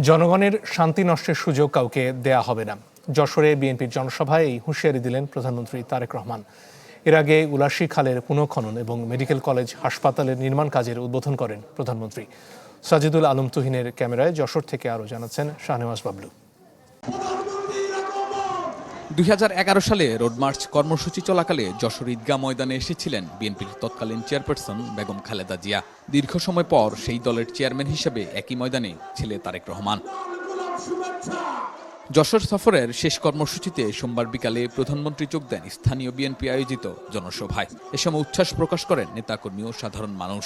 জনগণের শান্তি নষ্টের সুযোগ কাউকে দেয়া হবে না। যশোরে বিএনপির জনসভায় এই হুঁশিয়ারি দিলেন প্রধানমন্ত্রী তারেক রহমান। এর আগে উলাশী খালের পুনঃখনন এবং মেডিকেল কলেজ হাসপাতালের নির্মাণ কাজের উদ্বোধন করেন প্রধানমন্ত্রী। সাজিদুল আলম তুহিনের ক্যামেরায় যশোর থেকে আরও জানাচ্ছেন শাহনেওয়াজ বাবলু। 2011 সালে রোড মার্চ কর্মসূচি চলাকালে যশোর ঈদগাহ ময়দানে এসেছিলেন বিএনপির তৎকালীন চেয়ারপারসন বেগম খালেদা জিয়া। দীর্ঘ সময় পর সেই দলের চেয়ারম্যান হিসেবে একই ময়দানে ছেলে তারেক রহমান। যশোর সফরের শেষ কর্মসূচিতে সোমবার বিকালে প্রধানমন্ত্রী যোগ দেন স্থানীয় বিএনপি আয়োজিত জনসভায়। এ সময় উচ্ছ্বাস প্রকাশ করেন নেতাকর্মী ও সাধারণ মানুষ।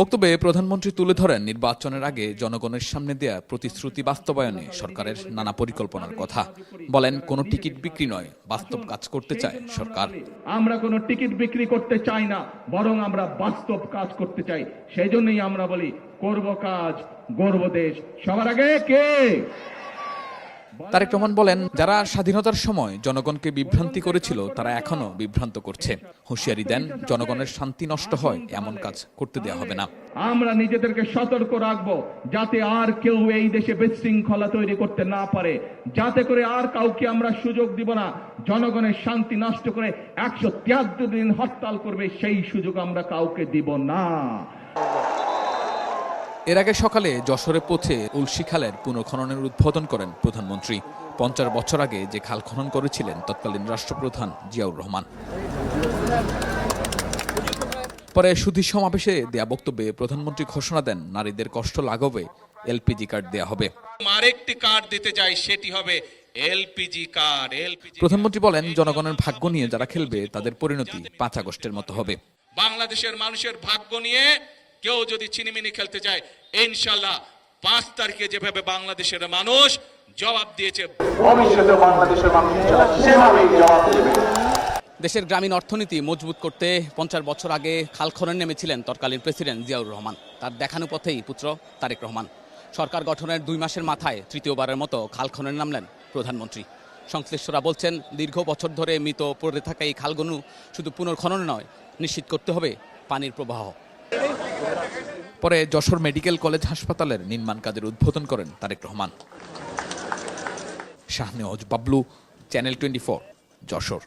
বক্তব্যে প্রধানমন্ত্রী তুলে ধরেন নির্বাচনের আগে জনগণের সামনে দেয়া প্রতিশ্রুতি বাস্তবায়নে সরকারের নানা পরিকল্পনার কথা। বলেন, কোনো টিকিট বিক্রি নয়, বাস্তব কাজ করতে চায় সরকার। আমরা কোনো টিকিট বিক্রি করতে চাই না, বরং আমরা বাস্তব কাজ করতে চাই। সেই জন্যই আমরা বলি, করব কাজ, গর্ব দেশ। সবার আগে কে? তারেক রহমান বলেন, যারা স্বাধীনতার সময় জনগণকে বিভ্রান্তি করেছিল তারা এখনো বিভ্রান্ত করছে। হুঁশিয়ারি দেন, জনগণের শান্তি নষ্ট হয় এমন কাজ করতে দেওয়া হবে না। আমরা নিজেদেরকে সতর্ক রাখবো যাতে আর কেউ এই দেশে বিশৃঙ্খলা তৈরি করতে না পারে, যাতে করে আর কাউকে আমরা সুযোগ দিব না জনগণের শান্তি নষ্ট করে 173 দিন হরতাল করবে, সেই সুযোগ আমরা কাউকে দিব না। এর আগে সকালে যশোরে পৌঁছে উলশী খালের পুনঃখননের উদ্বোধন করেন প্রধানমন্ত্রী। 50 বছর আগে যে খাল খনন করেছিলেন তৎকালীন রাষ্ট্রপ্রধান জিয়াউর রহমান। পরে সুধী সমাবেশে দেয়া বক্তব্যে প্রধানমন্ত্রী ঘোষণা দেন, নারীদের কষ্ট লাঘবে এলপিজি কার্ড দেয়া হবে। আরেকটি কার্ড দিতে চাই, সেটি হবে এলপিজি কার্ড। প্রধানমন্ত্রী বলেন, জনগণের ভাগ্য নিয়ে যারা খেলবে তাদের পরিণতি 5 আগস্টের মতো হবে। বাংলাদেশের মানুষের ভাগ্য নিয়ে কেউ যদি চিনিমিনি খেলতে চায়, ইনশাআল্লাহ 5 তারিখে যেভাবে বাংলাদেশের মানুষ জবাব দিয়েছে, ভবিষ্যতে বাংলাদেশের মানুষ সেভাবেই জবাব দেবে। দেশের গ্রামীণ অর্থনীতি মজবুত করতে 50 বছর আগে খাল খননে নেমেছিলেন তৎকালীন প্রেসিডেন্ট জিয়াউর রহমান। তার দেখানো পথেই পুত্র তারেক রহমান। সরকার গঠনের 2 মাসের মাথায় তৃতীয়বারের মতো খাল খননে নামলেন প্রধানমন্ত্রী। সংশ্লিষ্টরা বলছেন, দীর্ঘ বছর ধরে মৃত পড়ে থাকা এই খালগুলো শুধু পুনর্খনন নয়, নিশ্চিত করতে হবে পানির প্রবাহ। পরে যশোর মেডিকেল কলেজ হাসপাতালের নির্মাণ কাজের উদ্বোধন করেন তারেক রহমান। শাহনেওয়াজ বাবলু, চ্যানেল 24, যশোর।